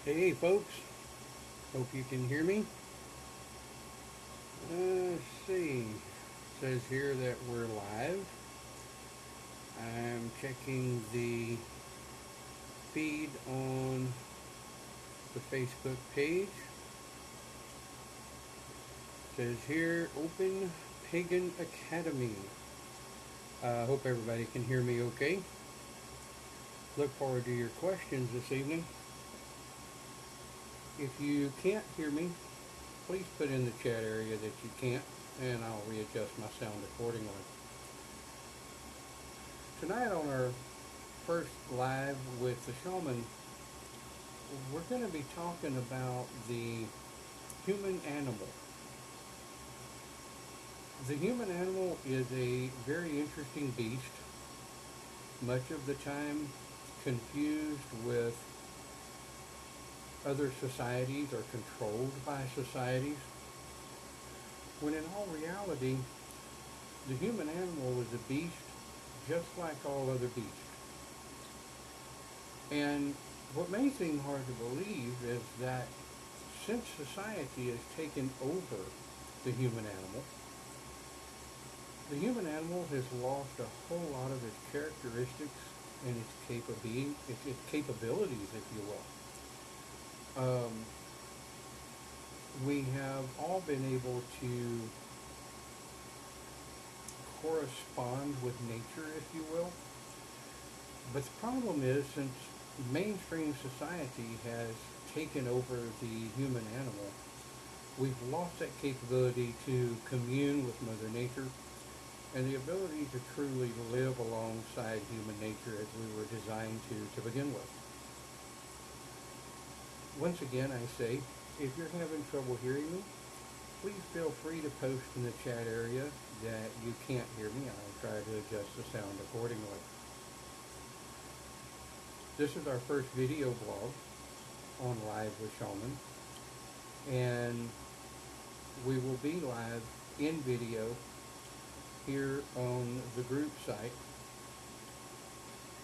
Hey folks, hope you can hear me. Let's see. It says here that we're live. I'm checking the feed on the Facebook page. It says here Open Pagan Academy. Hope everybody can hear me okay. Look forward to your questions this evening. If you can't hear me, please put in the chat area that you can't, and I'll readjust my sound accordingly. Tonight on our first live with the shaman, we're going to be talking about the human animal. The human animal is a very interesting beast, much of the time confused with other societies or controlled by societies, when in all reality, the human animal is a beast just like all other beasts. And what may seem hard to believe is that since society has taken over the human animal has lost a whole lot of its characteristics and its capabilities, if you will. We have all been able to correspond with nature, if you will. But the problem is, since mainstream society has taken over the human animal, we've lost that capability to commune with Mother Nature and the ability to truly live alongside human nature as we were designed to begin with. Once again, I say, if you're having trouble hearing me, please feel free to post in the chat area that you can't hear me, and I'll try to adjust the sound accordingly. This is our first video blog on Live with Shaman, and we will be live in video here on the group site,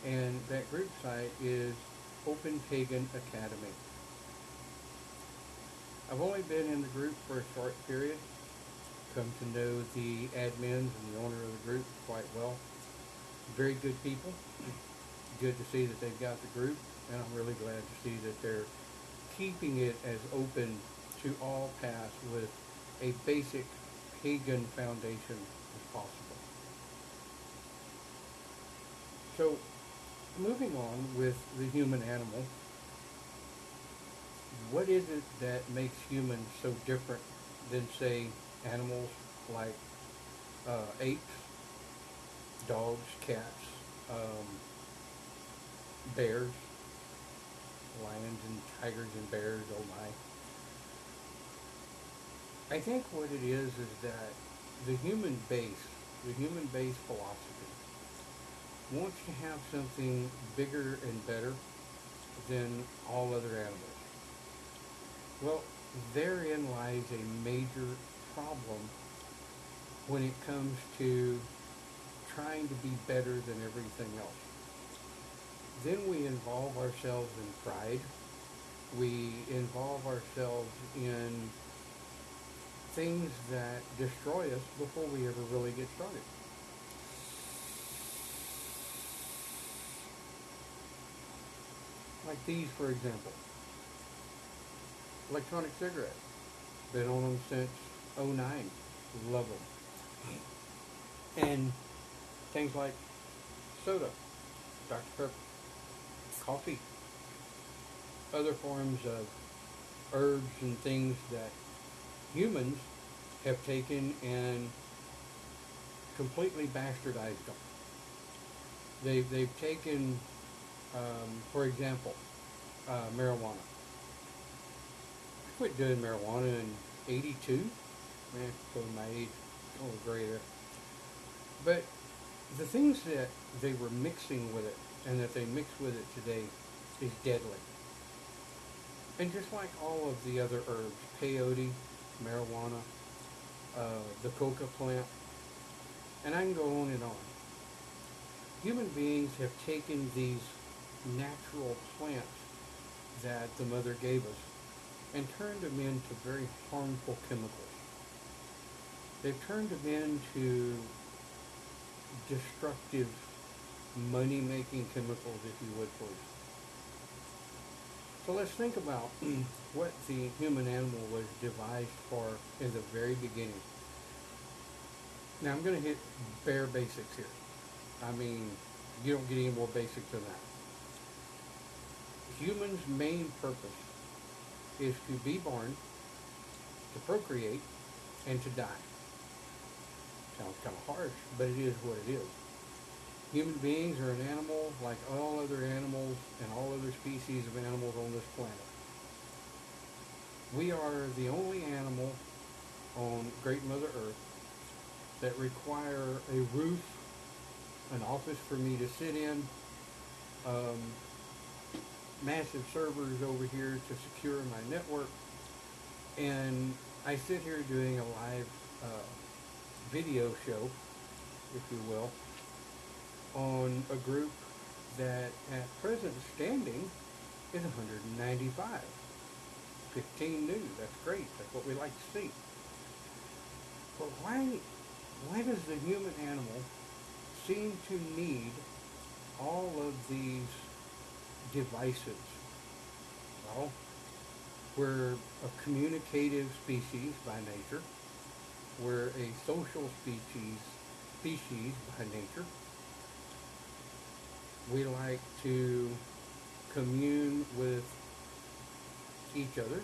and that group site is Open Pagan Academy. I've only been in the group for a short period, come to know the admins and the owner of the group quite well. Very good people. Good to see that they've got the group, and I'm really glad to see that they're keeping it as open to all paths with a basic pagan foundation as possible. So, moving on with the human animal, what is it that makes humans so different than, say, animals like apes, dogs, cats, bears, lions and tigers and bears, oh my. I think what it is that the human base philosophy wants to have something bigger and better than all other animals. Well, therein lies a major problem when it comes to trying to be better than everything else. Then we involve ourselves in pride. We involve ourselves in things that destroy us before we ever really get started. Like these, for example. Electronic cigarettes. Been on them since '09. Love them. And things like soda, Dr. Pepper, coffee, other forms of herbs and things that humans have taken and completely bastardized them. They've taken, for example, marijuana. I quit doing marijuana in '82. Showing my age, a little gray there. But the things that they were mixing with it and that they mix with it today is deadly. And just like all of the other herbs, peyote, marijuana, the coca plant, and I can go on and on. Human beings have taken these natural plants that the mother gave us and turned them into very harmful chemicals. They've turned them into destructive, money-making chemicals, if you would, please. So let's think about what the human animal was devised for in the very beginning. Now I'm going to hit bare basics here. I mean, you don't get any more basic than that. Humans' main purpose is to be born, to procreate, and to die. Sounds kind of harsh, but it is what it is. Human beings are an animal like all other animals and all other species of animals on this planet. We are the only animal on Great Mother Earth that require a roof, an office for me to sit in, massive servers over here to secure my network, and I sit here doing a live video show, if you will, on a group that at present standing is 195. 15 new, that's great, that's what we like to see. But why does the human animal seem to need all of these devices? Well, we're a communicative species by nature. We're a social species by nature. We like to commune with each other,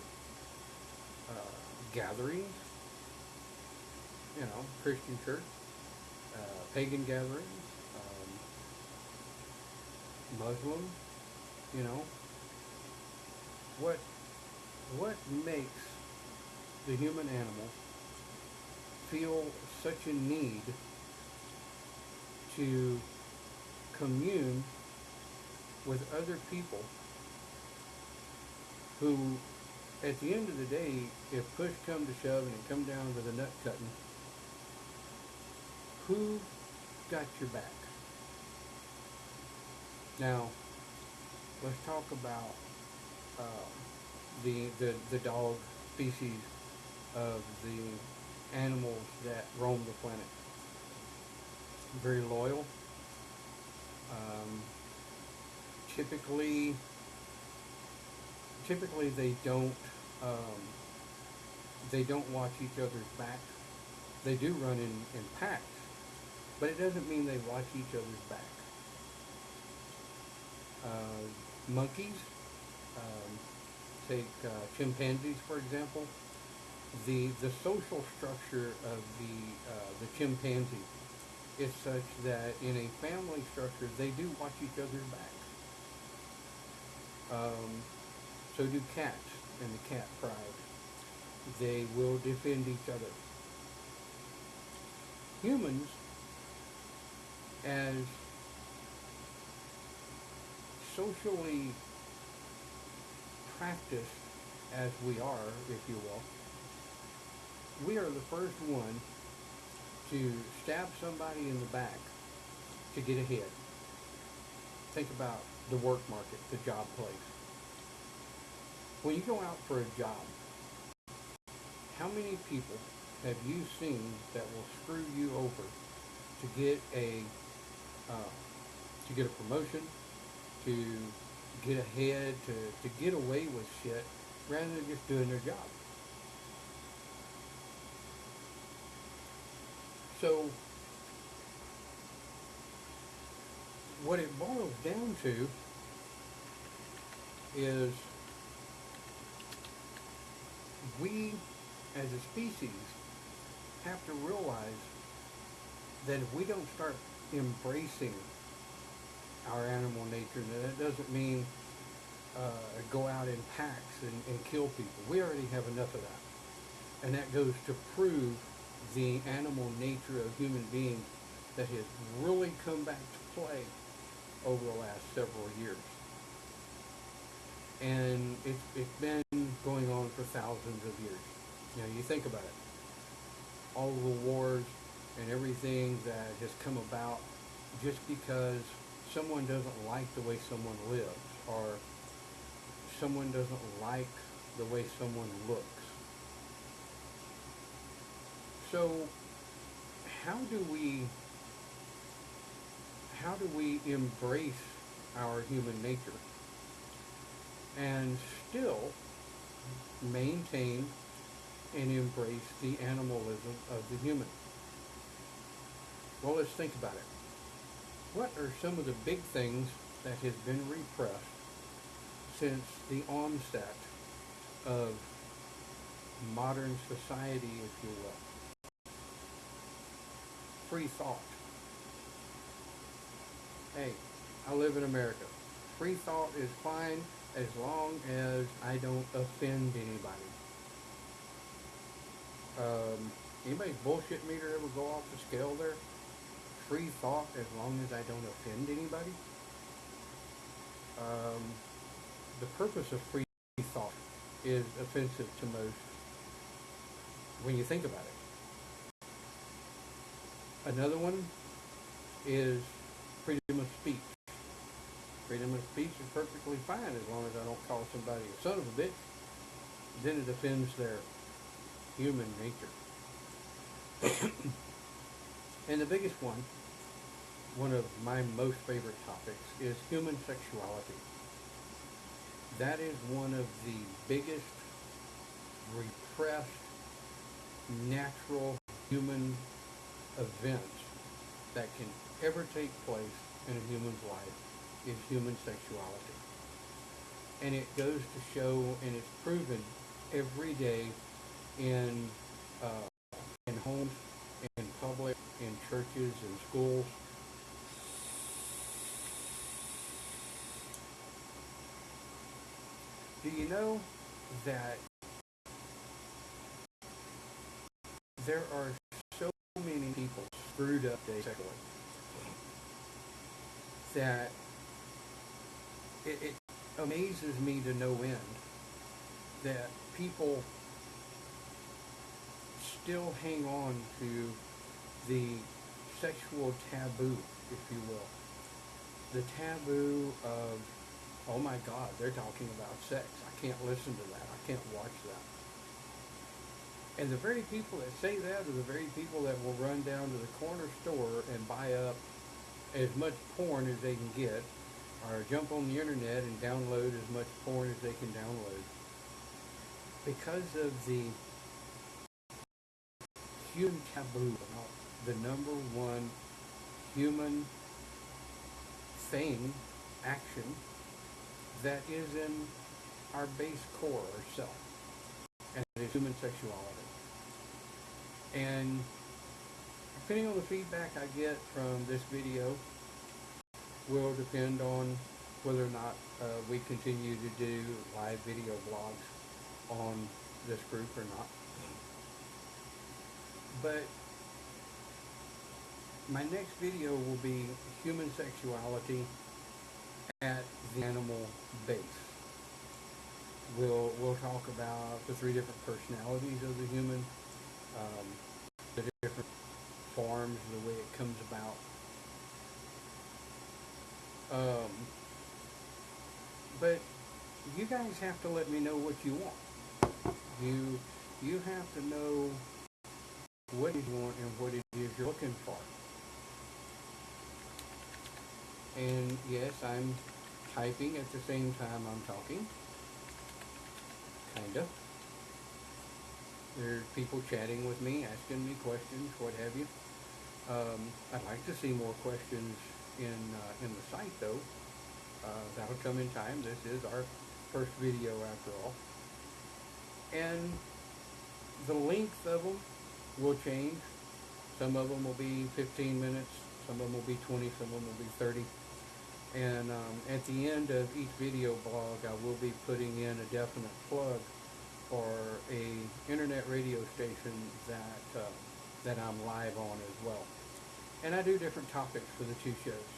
gatherings, Christian church, pagan gatherings, Muslim, what makes the human animal feel such a need to commune with other people who, at the end of the day, if push come to shove and it come down to the nut cutting, who got your back? Now, let's talk about the dog species of the animals that roam the planet. Very loyal. Typically they don't watch each other's back. They do run in packs, but it doesn't mean they watch each other's back. Monkeys, take chimpanzees for example. The social structure of the chimpanzee is such that in a family structure they do watch each other's back. So do cats and the cat pride. They will defend each other. Humans, as socially practiced as we are, if you will, we are the first one to stab somebody in the back to get ahead. Think about the work market, the job place. When you go out for a job, how many people have you seen that will screw you over to get a promotion, to get ahead, to get away with shit, rather than just doing their job? So, what it boils down to is we, as a species, have to realize that if we don't start embracing our animal nature, and that doesn't mean go out in packs and kill people. We already have enough of that. And that goes to prove the animal nature of human beings that has really come back to play over the last several years. And it's been going on for thousands of years. You think about it. All the wars and everything that has come about just because someone doesn't like the way someone lives, or someone doesn't like the way someone looks. So how do we embrace our human nature and still maintain and embrace the animalism of the human? Well, let's think about it. What are some of the big things that has been repressed since the onset of modern society, if you will? Free thought. Hey, I live in America. Free thought is fine as long as I don't offend anybody. Anybody's bullshit meter ever go off the scale there? Free thought as long as I don't offend anybody? The purpose of free thought is offensive to most when you think about it. Another one is freedom of speech. Freedom of speech is perfectly fine as long as I don't call somebody a son of a bitch. Then it offends their human nature. And the biggest one of my most favorite topics, is human sexuality. That is one of the biggest repressed natural human events that can ever take place in a human's life, is human sexuality. And it goes to show, and it's proven every day in homes, in public, in churches, in schools. Do you know that there are so many people screwed up sexually that it amazes me to no end that people still hang on to the sexual taboo, if you will. The taboo of, oh my God, they're talking about sex. I can't listen to that. I can't watch that. And the very people that say that are the very people that will run down to the corner store and buy up as much porn as they can get, or jump on the internet and download as much porn as they can download. Because of the human taboo, the number one human thing, action, that is in our base core, or self, and it is human sexuality. And depending on the feedback I get from this video will depend on whether or not we continue to do live video blogs on this group or not. But my next video will be human sexuality at the animal base. We'll talk about the three different personalities of the human, the different forms, the way it comes about. But you guys have to let me know what you want. You have to know what you want and what it is you're looking for. And yes, I'm typing at the same time I'm talking. Kinda. There's people chatting with me, asking me questions, what have you. I'd like to see more questions in the site though. That'll come in time. This is our first video after all. And the length of them will change. Some of them will be 15 minutes, some of them will be 20, some of them will be 30. And at the end of each video blog, I will be putting in a definite plug for a internet radio station that I'm live on as well. And I do different topics for the two shows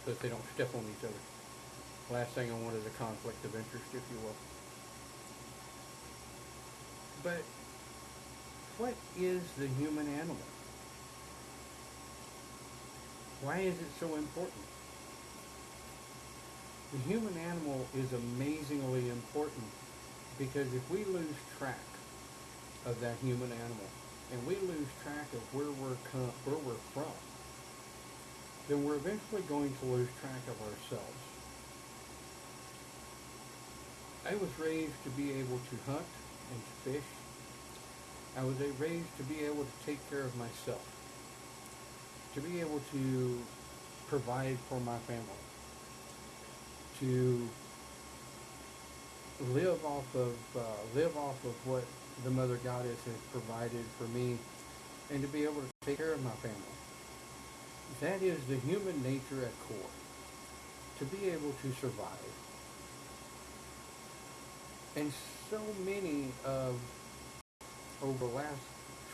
so that they don't step on each other. Last thing I want is a conflict of interest, if you will. But what is the human animal? Why is it so important? The human animal is amazingly important because if we lose track of that human animal and we lose track of where we're from, then we're eventually going to lose track of ourselves. I was raised to be able to hunt and to fish. I was raised to be able to take care of myself, to be able to provide for my family, to live off of what the Mother Goddess has provided for me, and to be able to take care of my family. That is the human nature at core, to be able to survive. And so many of, over the last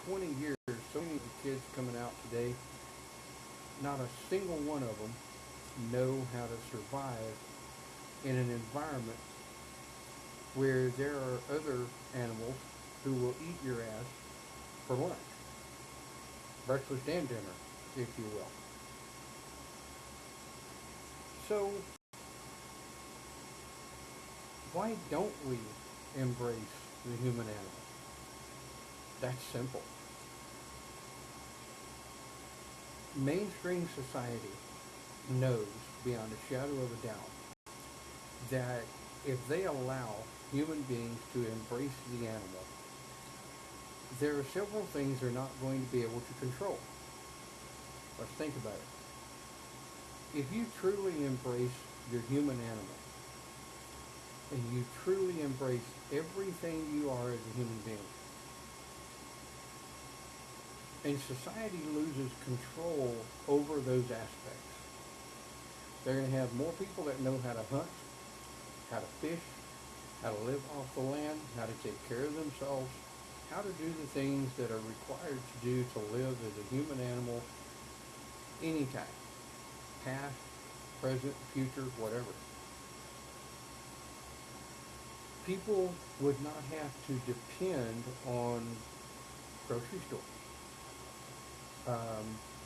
20 years, so many of the kids coming out today, not a single one of them know how to survive in an environment where there are other animals who will eat your ass for lunch, breakfast and dinner, if you will. So, why don't we embrace the human animal? That's simple. Mainstream society knows beyond a shadow of a doubt that if they allow human beings to embrace the animal, there are several things they're not going to be able to control. Let's think about it. If you truly embrace your human animal, and you truly embrace everything you are as a human being, and society loses control over those aspects, they're going to have more people that know how to hunt, how to fish, how to live off the land, how to take care of themselves, how to do the things that are required to do to live as a human animal anytime, past, present, future, whatever. People would not have to depend on grocery stores.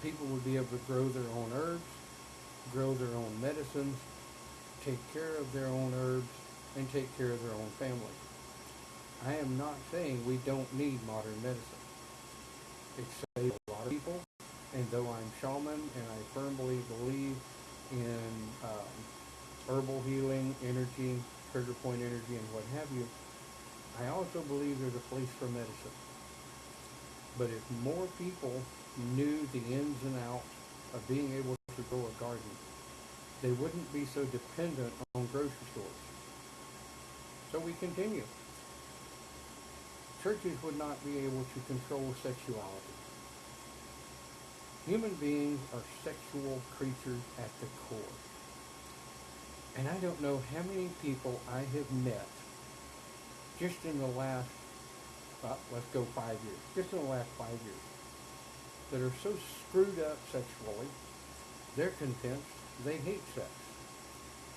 People would be able to grow their own herbs, grow their own medicines, take care of their own herbs, and take care of their own family. I am not saying we don't need modern medicine. It saves a lot of people, and though I'm shaman and I firmly believe in herbal healing, energy, trigger point energy, and what have you, I also believe there's a place for medicine. But if more people knew the ins and outs of being able to grow a garden, they wouldn't be so dependent on grocery stores. So we continue. Churches would not be able to control sexuality. Human beings are sexual creatures at the core. And I don't know how many people I have met just in the last, let's go 5 years, just in the last 5 years, that are so screwed up sexually, they're convinced they hate sex.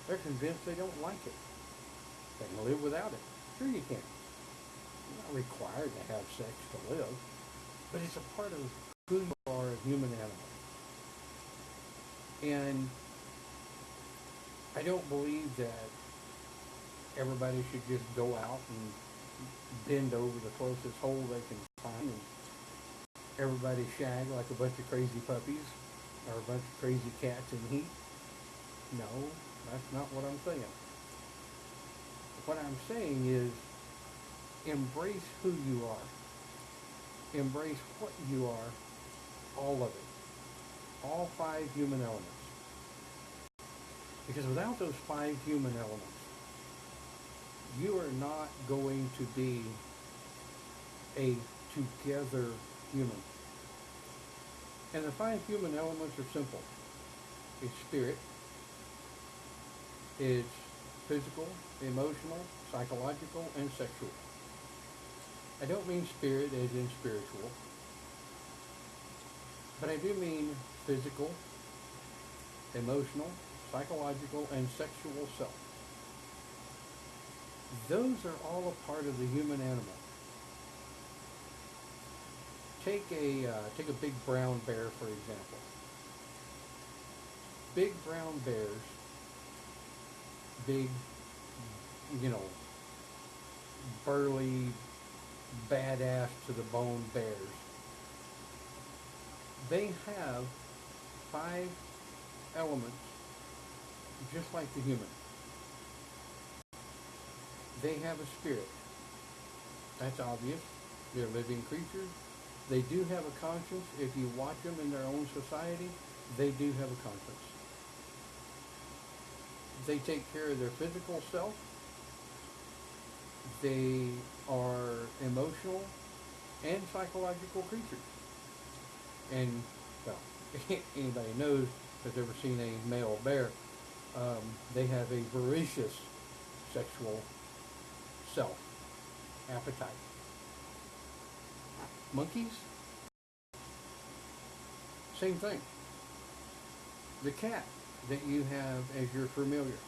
They're convinced they don't like it. They can live without it. Sure you can. You're not required to have sex to live, but it's a part of who you are as a human animal. And I don't believe that everybody should just go out and bend over the closest hole they can find and everybody shag like a bunch of crazy puppies or a bunch of crazy cats in heat. No, that's not what I'm saying. What I'm saying is embrace who you are. Embrace what you are, all of it. All 5 human elements. Because without those 5 human elements, you are not going to be a together human. And the 5 human elements are simple. It's spirit, it's physical, emotional, psychological, and sexual. I don't mean spirit as in spiritual, but I do mean physical, emotional, psychological, and sexual self. Those are all a part of the human animal. Take a big brown bear, for example. Big brown bears big, you know, burly, badass to the bone bears. They have 5 elements just like the human. They have a spirit. That's obvious. They're living creatures. They do have a conscience. If you watch them in their own society, they do have a conscience. They take care of their physical self. They are emotional and psychological creatures. And, well, anybody knows that's ever seen a male bear, they have a voracious sexual self, appetite. Monkeys, same thing. The cat that you have as your familiar.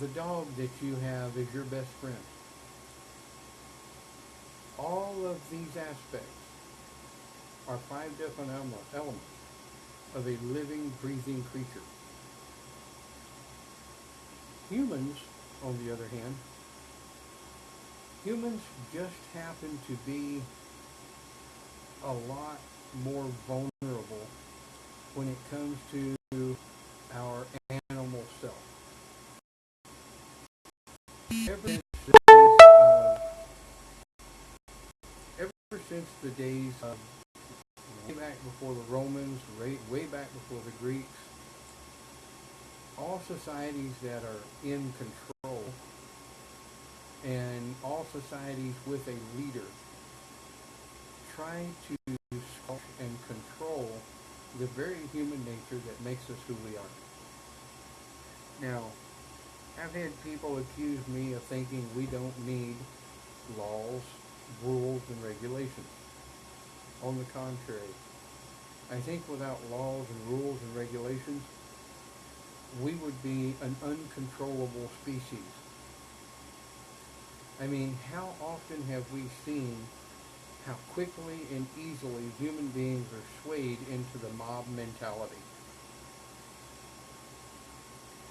The dog that you have as your best friend. All of these aspects are 5 different elements of a living, breathing creature. Humans, on the other hand, humans just happen to be a lot more vulnerable when it comes to our animal self. Ever since the days of way back before the Romans, way back before the Greeks, all societies that are in control and all societies with a leader try to sculpt and control the very human nature that makes us who we are. Now, I've had people accuse me of thinking we don't need laws, rules, and regulations. On the contrary, I think without laws and rules and regulations, we would be an uncontrollable species. I mean, how often have we seen how quickly and easily human beings are swayed into the mob mentality?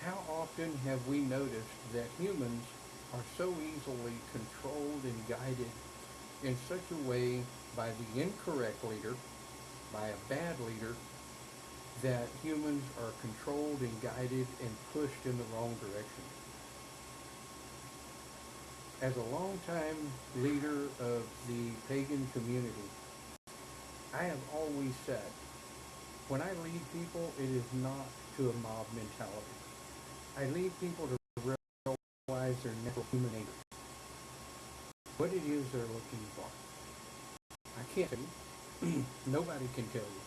How often have we noticed that humans are so easily controlled and guided in such a way by the incorrect leader, by a bad leader, that humans are controlled and guided and pushed in the wrong direction? As a longtime leader of the pagan community, I have always said, when I lead people, it is not to a mob mentality. I lead people to realize their natural human nature, what it is they're looking for. I can't tell you. Nobody can tell you.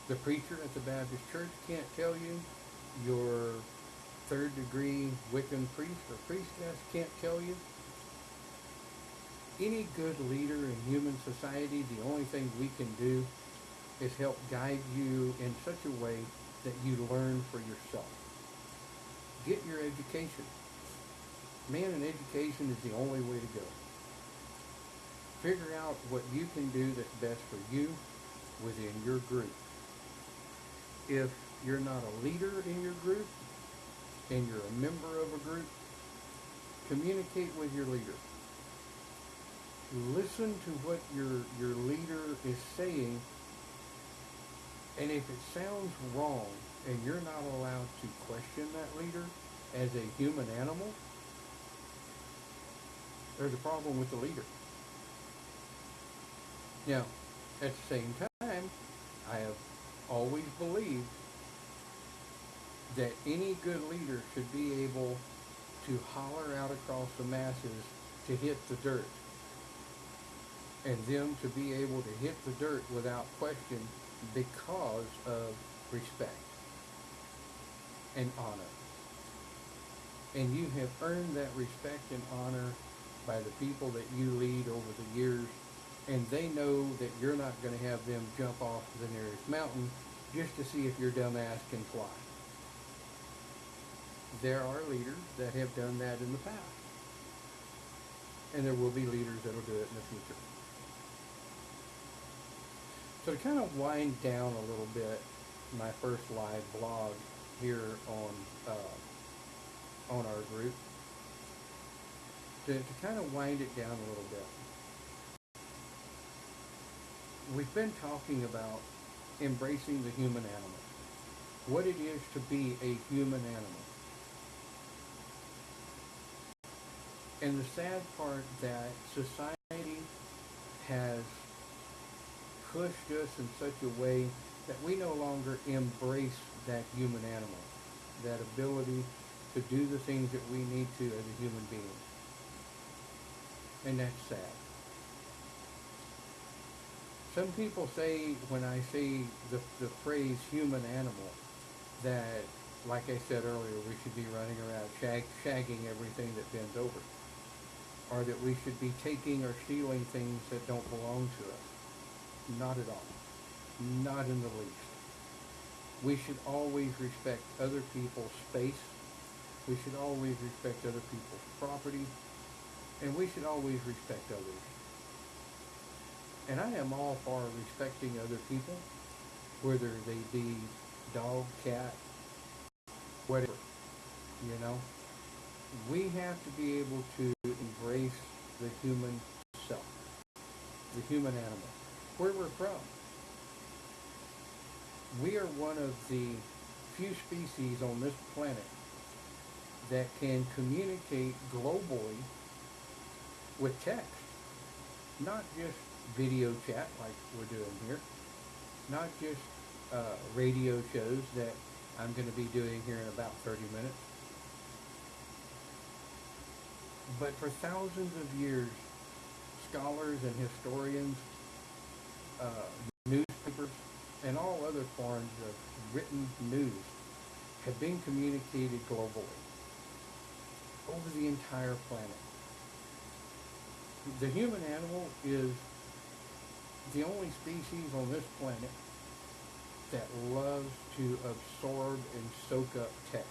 The preacher at the Baptist church can't tell you. Your third-degree Wiccan priest or priestess can't tell you. Any good leader in human society, the only thing we can do is help guide you in such a way that you learn for yourself. Get your education. Man, and education is the only way to go. Figure out what you can do that's best for you within your group. If you're not a leader in your group and you're a member of a group, communicate with your leader. Listen to what your leader is saying, and if it sounds wrong and you're not allowed to question that leader as a human animal, there's a problem with the leader. Now, at the same time, I have always believed that any good leader should be able to holler out across the masses to hit the dirt, and them to be able to hit the dirt without question because of respect and honor. And you have earned that respect and honor by the people that you lead over the years, and they know that you're not going to have them jump off the nearest mountain just to see if your dumb ass can fly. There are leaders that have done that in the past, and there will be leaders that will do it in the future. So to kind of wind down a little bit, my first live blog here on on our group to kind of wind it down a little bit. We've been talking about embracing the human animal, what it is to be a human animal. And the sad part that society has pushed us in such a way that we no longer embrace that human animal, that ability to do the things that we need to as a human being. And that's sad. Some people say, when I say the phrase human animal, that, like I said earlier, we should be running around shagging everything that bends over. Or that we should be taking or stealing things that don't belong to us. Not at all. Not in the least. We should always respect other people's space. We should always respect other people's property. And we should always respect others. And I am all for respecting other people, whether they be dog, cat, whatever, you know. We have to be able to embrace the human self, the human animal, where we're from. We are one of the few species on this planet that can communicate globally with text, not just video chat like we're doing here, not just radio shows that I'm going to be doing here in about 30 minutes. But for thousands of years, scholars and historians, newspapers, and all other forms of written news have been communicated globally over the entire planet. The human animal is the only species on this planet that loves to absorb and soak up text.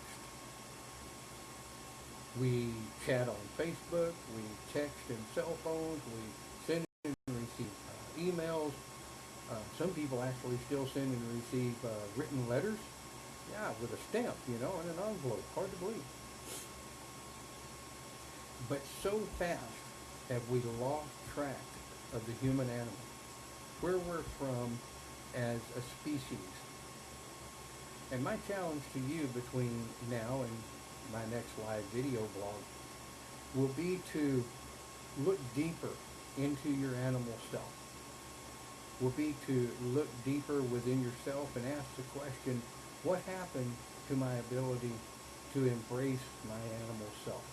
We chat on Facebook, we text in cell phones, we send and receive emails. Some people actually still send and receive written letters. Yeah, with a stamp, you know, and an envelope. Hard to believe. But so fast have we lost track of the human animal, where we're from as a species. And my challenge to you between now and my next live video blog will be to look deeper into your animal self. Will be to look deeper within yourself and ask the question, what happened to my ability to embrace my animal self?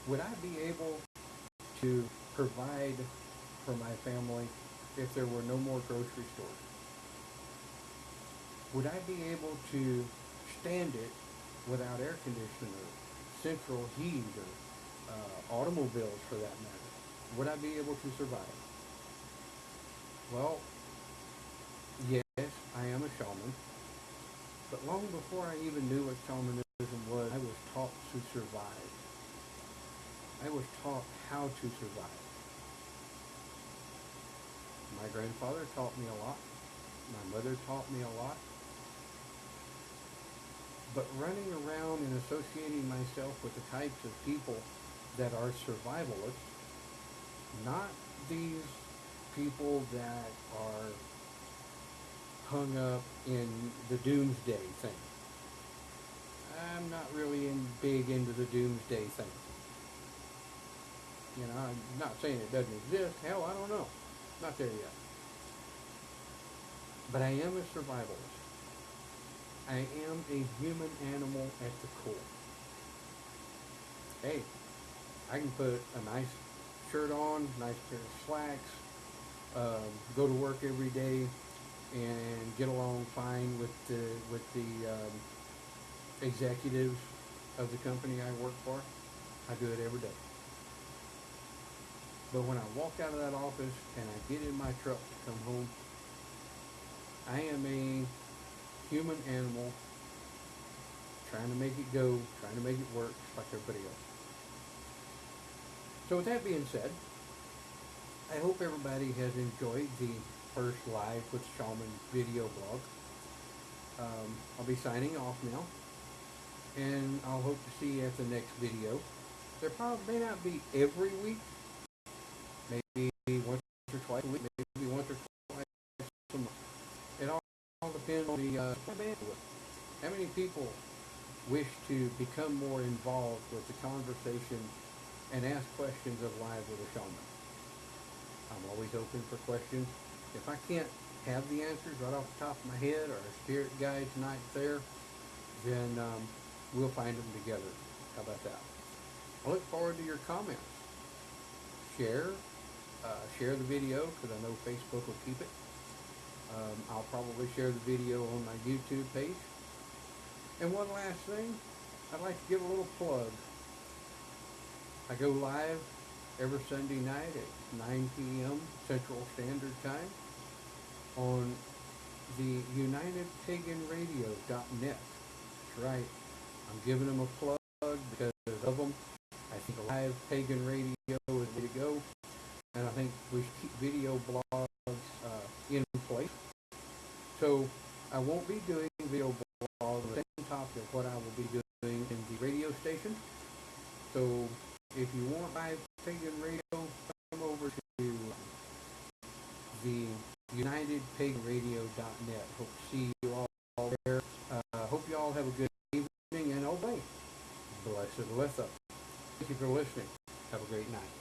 Would I be able to provide for my family if there were no more grocery stores? Would I be able to stand it without air conditioner, central heat, or automobiles for that matter? Would I be able to survive? Well, yes, I am a shaman, but long before I even knew what shamanism was, I was taught to survive. I was taught how to survive. My grandfather taught me a lot. My mother taught me a lot. But running around and associating myself with the types of people that are survivalists, not these people that are hung up in the doomsday thing. I'm not really big into the doomsday thing. You know, I'm not saying it doesn't exist. Hell, I don't know. Not there yet. But I am a survivalist. I am a human animal at the core. Hey, I can put a nice shirt on, nice pair of slacks, go to work every day, and get along fine with the executives of the company I work for. I do it every day. But when I walk out of that office and I get in my truck to come home, I am a human animal trying to make it go, trying to make it work just like everybody else. So with that being said, I hope everybody has enjoyed the first Live with Shaman video blog. I'll be signing off now. and I'll hope to see you at the next video. There probably may not be every week, maybe once or twice a week, maybe once or twice a month. It all depends on the bandwidth. How many people wish to become more involved with the conversation and ask questions of Live with a Shaman? I'm always open for questions. If I can't have the answers right off the top of my head, or a spirit guide tonight's there, then we'll find them together. How about that? I look forward to your comments. Share the video, because I know Facebook will keep it. I'll probably share the video on my YouTube page. And one last thing, I'd like to give a little plug. I go live every Sunday night at 9 p.m. Central Standard Time on the UnitedPaganRadio.net. That's right. I'm giving them a plug because of them. I think Live Pagan Radio is the way to go. And I think we should keep video blogs in place. So I won't be doing video blogs on the same topic of what I will be doing in the radio station. So if you want Live Pagan Radio, come over to the UnitedPaganRadio.net. Hope to see you all there. Hope you all have a good evening, and obey. Blessed Alyssa. Thank you for listening. Have a great night.